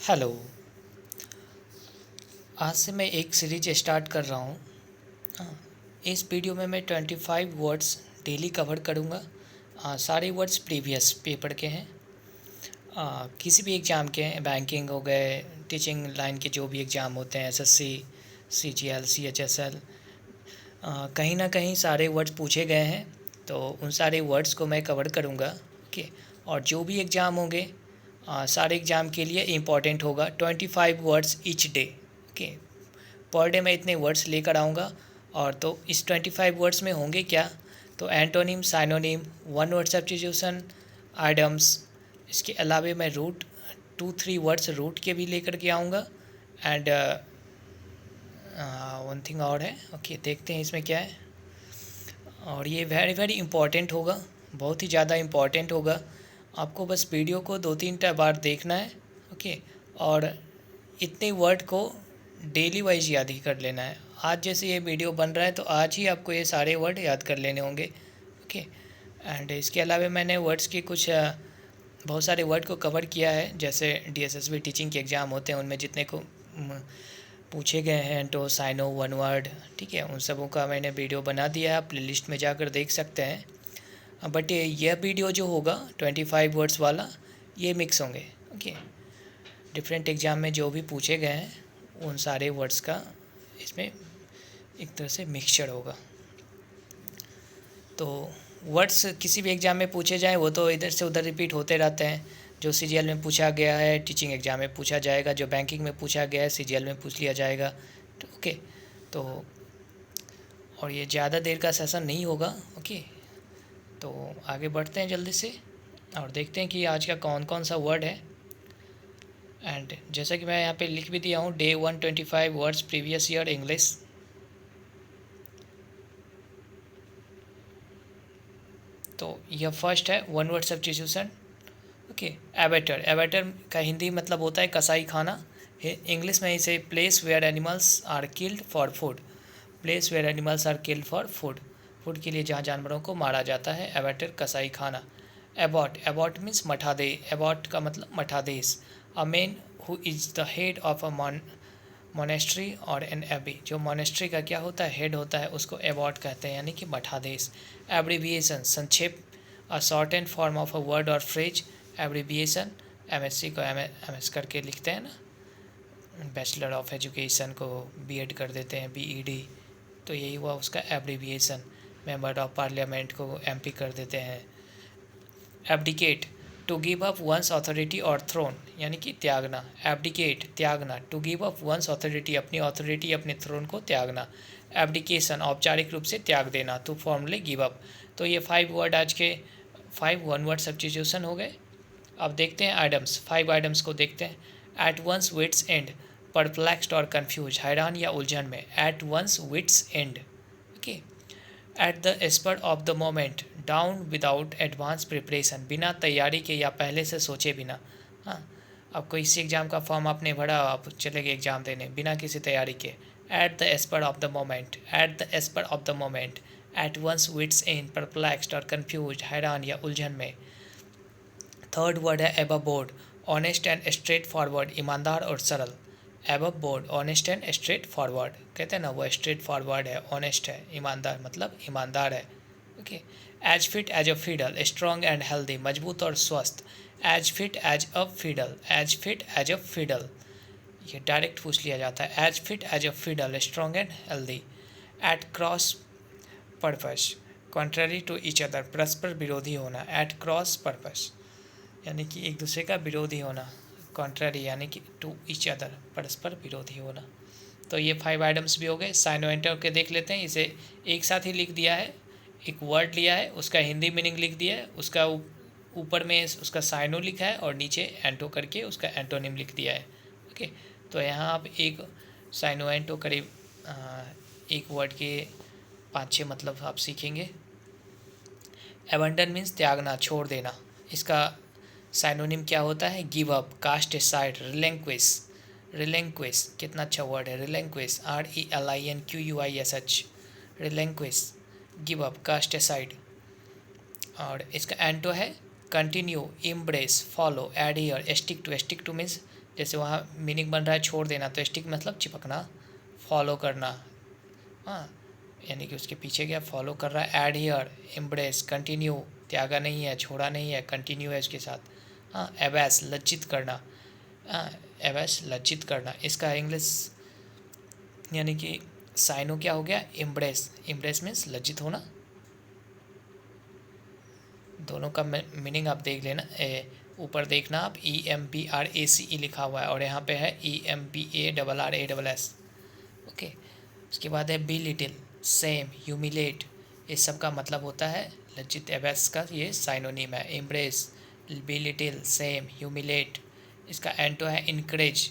Hello. आज से मैं एक सीरीज स्टार्ट कर रहा हूँ। हाँ, इस वीडियो में मैं 25 वर्ड्स डेली कवर करूँगा। सारे वर्ड्स प्रीवियस पेपर के हैं। किसी भी एग्ज़ाम के हैं, बैंकिंग हो गए, टीचिंग लाइन के जो भी एग्ज़ाम होते हैं, एसएससी, सीजीएल, सीएचएसएल, कहीं ना कहीं सारे वर्ड्स पूछे गए हैं। तो उन सारे वर्ड्स को मैं कवर करूँगा। ओके। और जो भी एग्ज़ाम होंगे, सारे एग्ज़ाम के लिए इम्पॉर्टेंट होगा 25 words each day. Okay. Per day मैं इतने वर्ड्स लेकर आऊँगा। और तो इस 25 वर्ड्स में होंगे क्या, तो antonym, synonym, one word substitution, idioms. इसके अलावा मैं रूट 2-3 वर्ड्स रूट के भी लेकर के आऊँगा। एंड वन थिंग और है। ओके, देखते हैं इसमें क्या है। और ये वेरी वेरी इंपॉर्टेंट होगा, बहुत ही ज़्यादा इम्पॉर्टेंट होगा। आपको बस वीडियो को 2-3 बार देखना है। ओके। और इतने वर्ड को डेली वाइज याद ही कर लेना है। आज जैसे ये वीडियो बन रहा है तो आज ही आपको ये सारे वर्ड याद कर लेने होंगे। ओके। एंड इसके अलावा मैंने वर्ड्स के कुछ बहुत सारे वर्ड को कवर किया है। जैसे डीएसएसबी टीचिंग के एग्ज़ाम होते हैं, उनमें जितने को पूछे गए हैं, तो साइनो, वन वर्ड, ठीक है, उन सबों का मैंने वीडियो बना दिया है, आप प्लेलिस्ट में जाकर देख सकते हैं। बट यह वीडियो जो होगा 25 वर्ड्स वाला, ये मिक्स होंगे। ओके। डिफरेंट एग्ज़ाम में जो भी पूछे गए हैं उन सारे वर्ड्स का इसमें एक तरह से मिक्सचर होगा। तो वर्ड्स किसी भी एग्ज़ाम में पूछे जाएँ वो तो इधर से उधर रिपीट होते रहते हैं। जो सीजीएल में पूछा गया है टीचिंग एग्ज़ाम में पूछा जाएगा, जो बैंकिंग में पूछा गया है सीजीएल में पूछ लिया जाएगा। तो ओके। तो और ये ज़्यादा देर का सेशन नहीं होगा। ओके। तो आगे बढ़ते हैं जल्दी से और देखते हैं कि आज का कौन कौन सा वर्ड है। एंड जैसा कि मैं यहाँ पे लिख भी दिया हूँ, day 125 words previous year English. तो यह फर्स्ट है वन वर्ड सब्स्टिट्यूशन। ओके। एबेटर, एबेटर का हिंदी मतलब होता है कसाई खाना। इंग्लिश में इसे place where animals are killed for food. Place where animals are killed for food, food के लिए जहाँ जानवरों को मारा जाता है। एबेटर कसाई खाना। एबॉट, एबॉट मीन्स मठादे। एबॉट का मतलब मठादेश। A man who is the head of a monastery और एन एबी, जो मोनेस्ट्री का क्या होता है, हेड होता है, उसको एबॉट कहते हैं, यानी कि मठादेश। एब्रीविएशन, संक्षेप, a short and form of a word और फ्रेज। एब्रीविएशन, एमएससी को एमएस करके लिखते हैं ना, बैचलर ऑफ एजुकेशन को बीएड कर देते हैं, बीईडी, तो यही हुआ उसका एब्रीविएशन। मेंबर ऑफ पार्लियामेंट को एमपी कर देते हैं। Abdicate, to give up one's authority और थ्रोन, यानी कि त्यागना। एब्डिकेट, त्यागना। To give up one's authority, अपनी अथॉरिटी, अपने थ्रोन को त्यागना। एब्डिकेशन, औपचारिक रूप से त्याग देना, टू फॉर्मली गिव अप। तो ये 5 वर्ड आज के 5 वन वर्ड सब्स्टिट्यूशन हो गए। अब देखते हैं आइटम्स, 5 आइटम्स को देखते हैं। At one's wits end, perplexed और कन्फ्यूज, हैरान या उलझन में। At one's wits end. Okay. At the spur of the moment, done without advance preparation, बिना तैयारी के या पहले से सोचे बिना। हाँ, अब कोई सी एग्ज़ाम का फॉर्म आपने भरा, आप चले गए एग्ज़ाम देने बिना किसी तैयारी के। At the spur of the moment, at the spur of the moment. At one's wits end, perplexed और कन्फ्यूज, हैरान या उलझन में। थर्ड वर्ड है above board, honest and straightforward, ईमानदार और सरल। Above board, honest and straightforward, कहते हैं ना, वो स्ट्रेट फॉरवर्ड है, ऑनेस्ट है, ईमानदार मतलब ईमानदार है। Okay. As fit as a fiddle, strong and healthy, मजबूत और स्वस्थ। As fit as a fiddle, as fit as a fiddle, ये डायरेक्ट पूछ लिया जाता है। As fit as a fiddle, strong and healthy. At cross purpose, contrary to each other, परस्पर विरोधी होना। एट क्रॉस पर्पस यानी कि एक दूसरे का विरोधी होना, कॉन्ट्ररी यानी कि टू ईच अदर, परस्पर विरोधी होना। तो ये 5 आइटम्स भी हो गए। साइनो एंटो के देख लेते हैं, इसे एक साथ ही लिख दिया है, एक वर्ड लिया है, उसका हिंदी मीनिंग लिख दिया है, उसका ऊपर में उसका साइनो लिखा है और नीचे एंटो करके उसका एंटोनिम लिख दिया है। ओके। तो यहाँ आप एक साइनो एंटो करीब एक वर्ड के 5-6 मतलब आप सीखेंगे। एबंडन मीन्स त्यागना, छोड़ देना, इसका साइनोनिम क्या होता है, give up, cast aside, relinquish. Relinquish कितना अच्छा वर्ड है, relinquish, RELINQUISH, relinquish, give up, cast aside. और इसका एंटो है continue, embrace, follow, adhere, stick to. Stick to means जैसे वहाँ मीनिंग बन रहा है छोड़ देना, तो स्टिक मतलब चिपकना, फॉलो करना। हाँ, यानी कि उसके पीछे क्या फॉलो कर रहा है। एडहियर, एम्ब्रेस, कंटिन्यू, त्यागा नहीं है, छोड़ा नहीं है, कंटिन्यू है इसके साथ। हाँ, एबैस, लज्जित करना। हाँ, एबैस, लज्जित करना। इसका इंग्लिश यानी कि साइनो क्या हो गया, एम्ब्रेस। एम्ब्रेस मीन्स लज्जित होना। दोनों का मीनिंग आप देख लेना। ऊपर देखना आप, EMBRACE लिखा हुआ है और यहाँ पे है EMBARRASS। ओके। उसके बाद है बी लिटिल, सेम, ह्यूमिलेट। इस सब का मतलब होता है लज्जित। एबैस का ये साइनोनिम है। Embrace, belittle, same, humiliate. इसका एंटो है इनकरेज।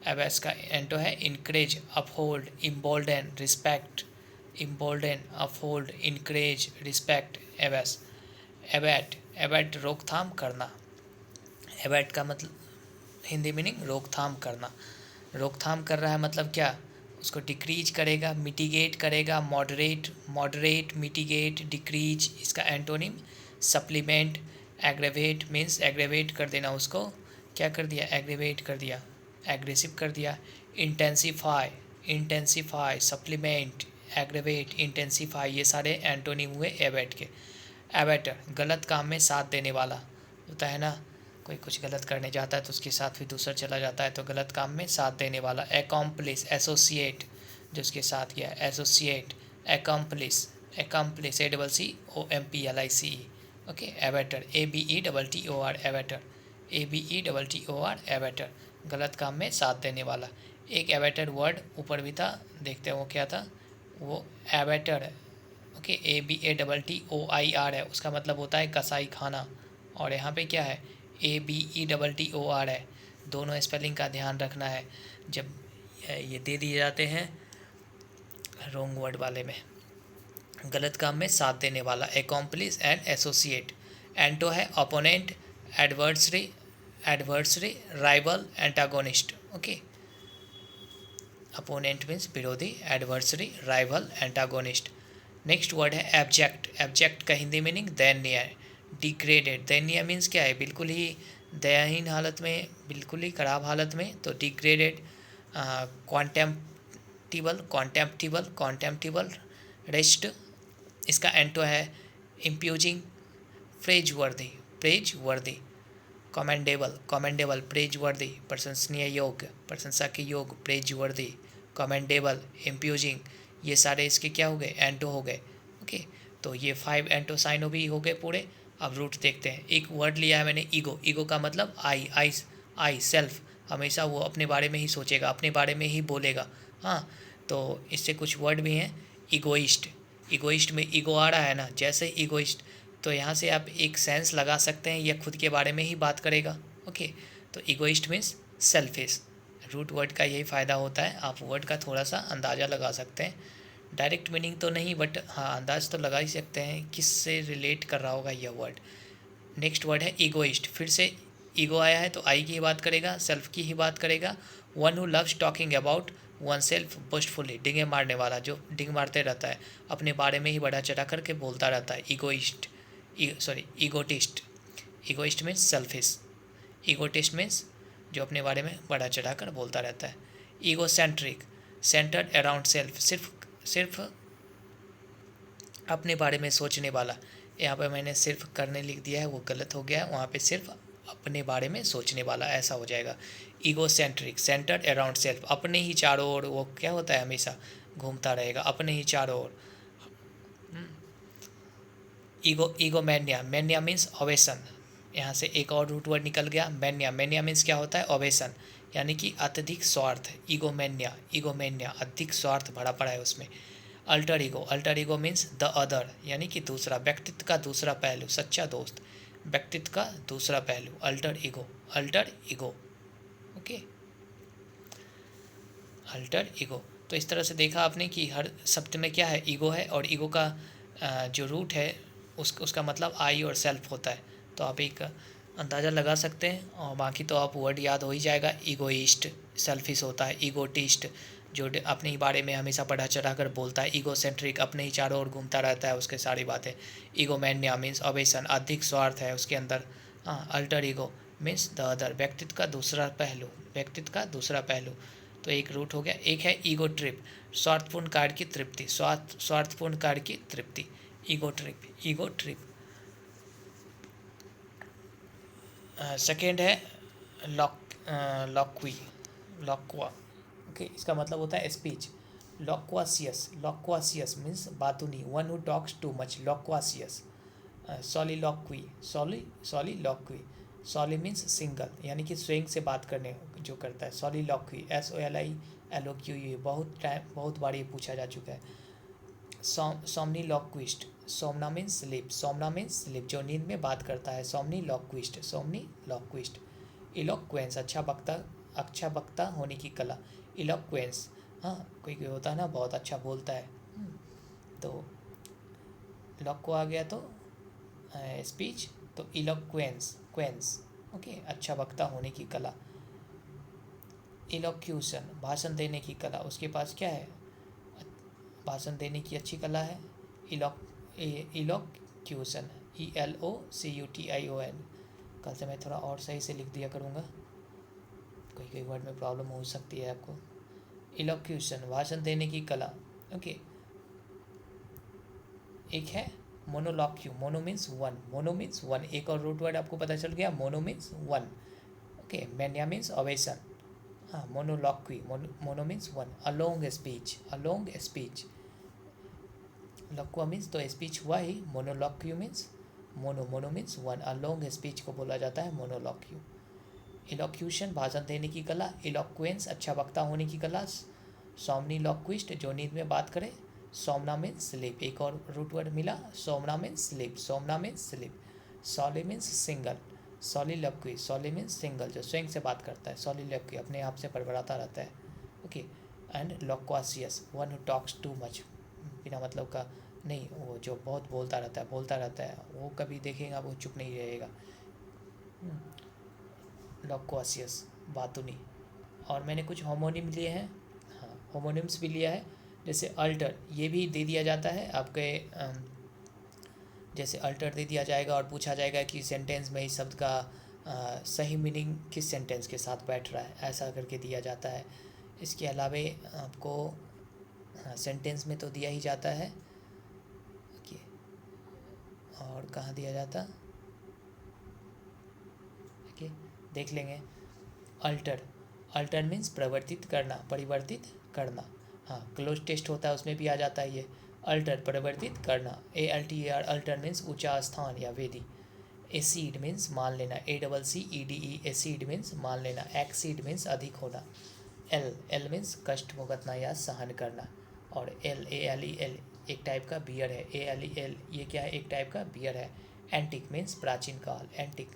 एबैस का एंटो है encourage, uphold, embolden, respect. Embolden, uphold, encourage, respect. Abase. Abate, abate रोकथाम करना। एबैट का मतलब हिंदी मीनिंग रोकथाम करना। रोकथाम कर रहा है मतलब क्या, उसको डिक्रीज करेगा, मिटिगेट करेगा। Moderate, moderate, mitigate, decrease. इसका antonym supplement. Aggravate means aggravate कर देना उसको, क्या कर दिया, एग्रेवेट कर दिया, एग्रेसिव कर दिया। Intensify, intensify, supplement, aggravate, intensify, ये सारे एंटोनिम हुए एबैट के। एबैटर, गलत काम में साथ देने वाला होता है ना, कोई कुछ गलत करने जाता है तो उसके साथ फिर दूसरा चला जाता है, तो गलत काम में साथ देने वाला। एकम्प्लिस, एसोसिएट, जो उसके साथ गया, associate, accomplice, accomplice, ACCOMPLICE। Okay. Abettor, ABETTOR, abettor, ABETTOR, abettor, गलत काम में साथ देने वाला। एक एबैटर वर्ड ऊपर भी था, देखते हैं वो क्या था, वो एबैटर। ओके, ABATTOIR है, उसका मतलब होता है कसाई खाना। और यहाँ पे क्या है, ABETTOR है। दोनों स्पेलिंग का ध्यान रखना है जब ये दे दिए जाते हैं रॉन्ग वर्ड वाले में। गलत काम में साथ देने वाला, एकम्प्लिस एंड एसोसिएट। एंटो है opponent, adversary, adversary, rival, antagonist. Okay. Opponent means विरोधी, adversary, rival, antagonist. Next word है एब्जेक्ट। एब्जेक्ट का हिंदी मीनिंग दयनीय, डिग्रेडेड। दयनीय मीन्स क्या है, बिल्कुल ही दयाहीन हालत में, बिल्कुल ही खराब हालत में, तो डिग्रेडेड। कॉन्टेम्प्टिबल, कॉन्टेम्प्टिबल, कॉन्टेम्प्टिबल, रेस्ट। इसका एंटो है इम्प्यूजिंग, प्रेज वर्दी, प्रेज वर्दी। कमेंडेबल, कमेंडेबल, प्रेज वर्दी, प्रशंसनीय योग्य, प्रशंसा के योग, प्रेज वर्दी, कमेंडेबल, इम्प्यूजिंग। ये सारे इसके क्या हो गए, एंटो हो गए। ओके। तो ये 5 एंटो साइनो भी हो गए पूरे। अब रूट देखते हैं। एक वर्ड लिया है मैंने, ईगो। ईगो का मतलब आई सेल्फ। हमेशा वो अपने बारे में ही सोचेगा, अपने बारे में ही बोलेगा। हाँ, तो इससे कुछ वर्ड भी हैं। ईगोइस्ट, ईगोइस्ट में ईगो आ रहा है ना, जैसे ईगोइस्ट, तो यहाँ से आप एक सेंस लगा सकते हैं, यह खुद के बारे में ही बात करेगा। ओके। तो egoist means selfish. Root word का यही फ़ायदा होता है, आप वर्ड का थोड़ा सा अंदाज़ा लगा सकते हैं। डायरेक्ट मीनिंग तो नहीं, बट हाँ अंदाज तो लगा ही सकते हैं किस से रिलेट कर रहा होगा यह वर्ड। नेक्स्ट वर्ड है ईगोइस्ट। फिर से ईगो आया है तो आई की ही बात करेगा, सेल्फ की ही बात करेगा। One who loves talking about oneself boastfully, डिंगे मारने वाला, जो डिंग मारते रहता है, अपने बारे में ही बढ़ा चढ़ा करके बोलता रहता है। Egoist, egotist. Egoist means selfish, egotist means जो अपने बारे में बढ़ा चढ़ा कर बोलता रहता है। ईगोसेंट्रिक, सेंटर्ड अराउंड सेल्फ, सिर्फ सिर्फ अपने बारे में सोचने वाला। यहाँ पे मैंने सिर्फ करने लिख दिया है, वो गलत हो गया है, वहाँ पे सिर्फ अपने बारे में सोचने वाला ऐसा हो जाएगा। ईगोसेंट्रिक, सेंटर्ड अराउंड सेल्फ, अपने ही चारों ओर वो क्या होता है, हमेशा घूमता रहेगा अपने ही चारों ओर। ईगोमैनिया, मैनिया मीन्स ओवेशन। यहाँ से एक और रूट वर्ड निकल गया, मैनिया। मैनिया मीन्स क्या होता है, ओवेशन, यानी कि अत्यधिक स्वार्थ। ईगोमैनिया, ईगोमैनिया, अधिक स्वार्थ भरा पड़ा है उसमें। Alter ego, alter ego means the other, यानी कि दूसरा, व्यक्तित्व का दूसरा पहलू, सच्चा दोस्त, व्यक्तित्व का दूसरा पहलू, alter ego, alter ego. Okay, alter ego. तो इस तरह से देखा आपने कि हर शब्द में क्या है, ईगो है, और ईगो का जो रूट है उसका मतलब आई और सेल्फ होता है। तो आप एक अंदाज़ा लगा सकते हैं, और बाकी तो आप वर्ड याद हो ही जाएगा। ईगोइस्ट सेल्फिश होता है, ईगोटिस्ट जो अपने ही बारे में हमेशा बढ़ा चढ़ा कर बोलता है, ईगोसेंट्रिक अपने ही चारों ओर घूमता रहता है, उसके सारी बातें। ईगोमैनिया मीन्स अवेशन, अधिक स्वार्थ है उसके अंदर। हाँ, alter ego means the other, व्यक्तित्व का दूसरा पहलू, व्यक्तित्व का दूसरा पहलू। तो एक रूट हो गया। एक है ईगो ट्रिप, स्वार्थपूर्ण कार्य की तृप्ति, स्वार्थपूर्ण कार्य की तृप्ति, ego trip, ego trip. Second है लॉक्वी, लॉक्वा। ओके, इसका मतलब होता है स्पीच। लॉक्वासियस, लॉक्वासियस मीन्स बातूनी, one who talks too much, loquacious. Soliloquy, soliloquy, soli means single, यानी कि स्वयं से बात करने जो करता है, सॉलिलॉक्वी, SOLILOQUE। बहुत टाइम, बहुत बार ये पूछा जा चुका है। सोमनीलॉक्विस्ट, सोमना मीन्स स्लीप, सोमना मीन्स स्लीप, जो नींद में बात करता है, सोमनीलॉक्विस्ट, सोमनीलॉक्विस्ट। इलोक्वेंस, अच्छा वक्ता होने की कला, इलोक्वेंस। हाँ, कोई कोई होता है ना बहुत अच्छा बोलता है, तो लॉक को आ गया तो स्पीच, तो इलोक्वेंस, क्वेंस। ओके, अच्छा वक्ता होने की कला। इलोक्यूशन, भाषण देने की कला, उसके पास क्या है, भाषण देने की अच्छी कला है। इलोक्यूशन, ELOCUTION। कल से मैं थोड़ा और सही से लिख दिया करूँगा, कोई कोई वर्ड में प्रॉब्लम हो सकती है आपको। इलोक्यूशन, भाषण देने की कला। ओके, एक है monologue, mono means one, mono means one, एक और रूट वर्ड आपको पता चल गया, mono means one. Okay, mania means अवेशन। हाँ, monologue, mono means one. A long speech, a long speech. लॉक्वा मीन्स तो स्पीच हुआ ही, monologue means mono, mono means one, a long speech को बोला जाता है मोनोलॉक्यू। इलोक्यूशन, भाषण देने की कला। इलोक्वेंस, अच्छा वक्ता होने की कला। सोमनीलॉक्विस्ट, जो नींद में बात करे। सोमना मीन्स स्लीप, एक और रूट वर्ड मिला, सोमना मीन्स स्लीप, सोमना means sleep. सॉली means single, सॉलिलॉक्वी, soli means single, जो स्वयं से बात करता है, सॉलिलॉक्वी, अपने आप से बड़बड़ाता रहता है। Okay, and loquacious, one who talks too much, बिना मतलब का नहीं, वो जो बहुत बोलता रहता है, बोलता रहता है, वो कभी देखेगा वो चुप नहीं रहेगा। लॉक्वासियस, बातूनी। और मैंने कुछ होमोनिम लिए हैं, हाँ, होमोनिम्स भी लिया है। जैसे अल्टर, ये भी दे दिया जाता है आपके, जैसे अल्टर दे दिया जाएगा और पूछा जाएगा कि सेंटेंस में इस शब्द का सही मीनिंग किस सेंटेंस के साथ बैठ रहा है, ऐसा करके दिया जाता है। इसके अलावे आपको सेंटेंस में तो दिया ही जाता है कि, और कहाँ दिया जाता, ओके, देख लेंगे। अल्टर, अल्टर मीन्स परिवर्तित करना, परिवर्तित करना। हाँ, क्लोज टेस्ट होता है उसमें भी आ जाता है ये, अल्टर, परिवर्तित करना। ALTER, अल्टर मीन्स ऊंचा स्थान या वेदी। एसीड मीन्स मान लेना, ACCEDE, एसीड मीन्स मान लेना। एक्सीड मीन्स अधिक होना। एल मीन्स कष्ट भुगतना या सहन करना। और ALEL एक टाइप का बियर है, ALEL ये क्या है, एक टाइप का बियर है। एंटिक मीन्स प्राचीन काल, एंटिक,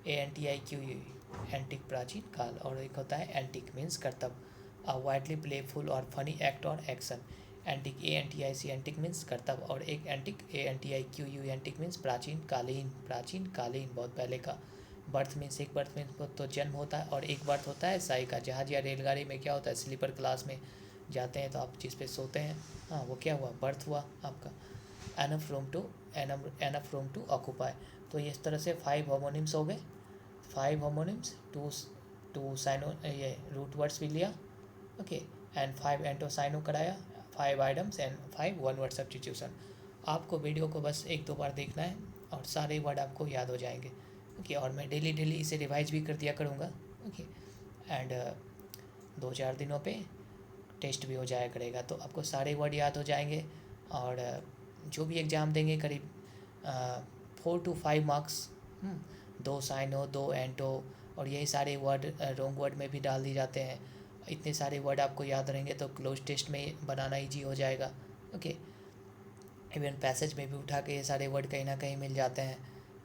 ANTIQUE, एंटिक, प्राचीन काल। और एक होता है एंटिक मीन्स कर्तव्य, अ वाइडली प्लेफुल और फनी एक्ट और action. Antique, ANTIC, antique means कर्तव्य, और एक एंटिक, ANTIQUE, एंटिक मीन्स प्राचीन कालीन, प्राचीन कालीन, बहुत पहले का। बर्थ मीन्स, एक बर्थ मीन्स तो जन्म होता है, और एक बर्थ होता है साई का। जहाज या रेलगाड़ी में क्या होता है, स्लीपर क्लास में जाते हैं तो आप जिस पे सोते हैं, हाँ, वो क्या हुआ, बर्थ हुआ आपका। Enough room to occupy. तो इस तरह से 5 होमोनिम्स हो गए, 5 होमोनिम्स, टू साइनो, ये रूट वर्ड्स भी लिया। ओके, एंड 5 एंटोसाइनो कराया, 5 items and 5 one word substitution. आपको वीडियो को बस 1-2 बार देखना है और सारे वर्ड आपको याद हो जाएंगे। ओके, और मैं डेली डेली इसे रिवाइज भी कर दिया करूँगा। ओके, एंड 2-4 दिनों पे टेस्ट भी हो जाया करेगा, तो आपको सारे वर्ड याद हो जाएंगे। और जो भी एग्ज़ाम देंगे करीब 4 to 5 मार्क्स, 2 साइनो, 2 एंटो, और यही सारे वर्ड रोंग वर्ड में भी डाल दिए जाते हैं। इतने सारे वर्ड आपको याद रहेंगे तो क्लोज टेस्ट में बनाना ईजी हो जाएगा। ओके, इवन पैसेज में भी उठा के ये सारे वर्ड कहीं ना कहीं मिल जाते हैं।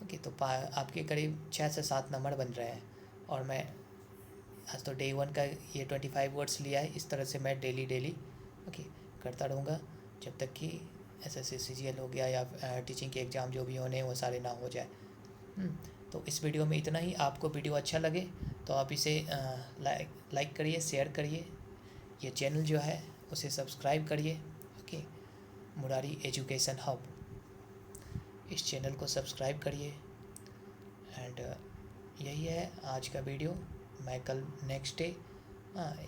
ओके, तो आपके करीब 6 से 7 नंबर बन रहे हैं। और मैं आज तो डे 1 का ये 25 वर्ड्स लिया है, इस तरह से मैं डेली डेली ओके करता रहूँगा जब तक कि SSC CGL हो गया या टीचिंग के एग्ज़ाम जो भी होने वो सारे ना हो जाए। तो इस वीडियो में इतना ही। आपको वीडियो अच्छा लगे तो आप इसे लाइक करिए, शेयर करिए, ये चैनल जो है उसे सब्सक्राइब करिए। ओके, मुरारी एजुकेशन हब, इस चैनल को सब्सक्राइब करिए। एंड यही है आज का वीडियो। मैं कल नेक्स्ट डे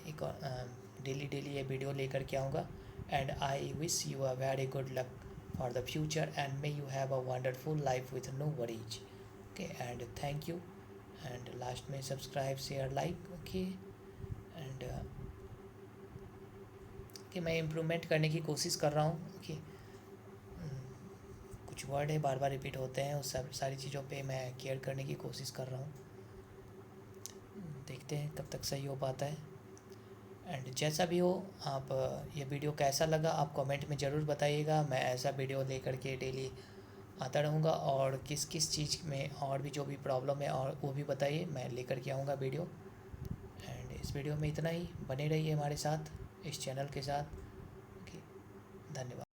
एक और डेली डेली ये वीडियो लेकर के आऊँगा। And I wish you a very good luck for the future and may you have a wonderful life with no worries. Okay and thank you. And last में subscribe share like. Okay and कि मैं improvement करने की कोशिश कर रहा हूँ कि कुछ वर्ड है बार बार रिपीट होते हैं, उस सब सारी चीज़ों पे मैं केयर करने की कोशिश कर रहा हूँ। देखते हैं कब तक सही हो पाता है। एंड जैसा भी हो आप ये वीडियो कैसा लगा आप कमेंट में ज़रूर बताइएगा। मैं ऐसा वीडियो लेकर के डेली आता रहूँगा, और किस किस चीज़ में और भी जो भी प्रॉब्लम है और वो भी बताइए, मैं लेकर के आऊँगा वीडियो। एंड इस वीडियो में इतना ही। बने रहिए हमारे साथ, इस चैनल के साथ। ओके, धन्यवाद।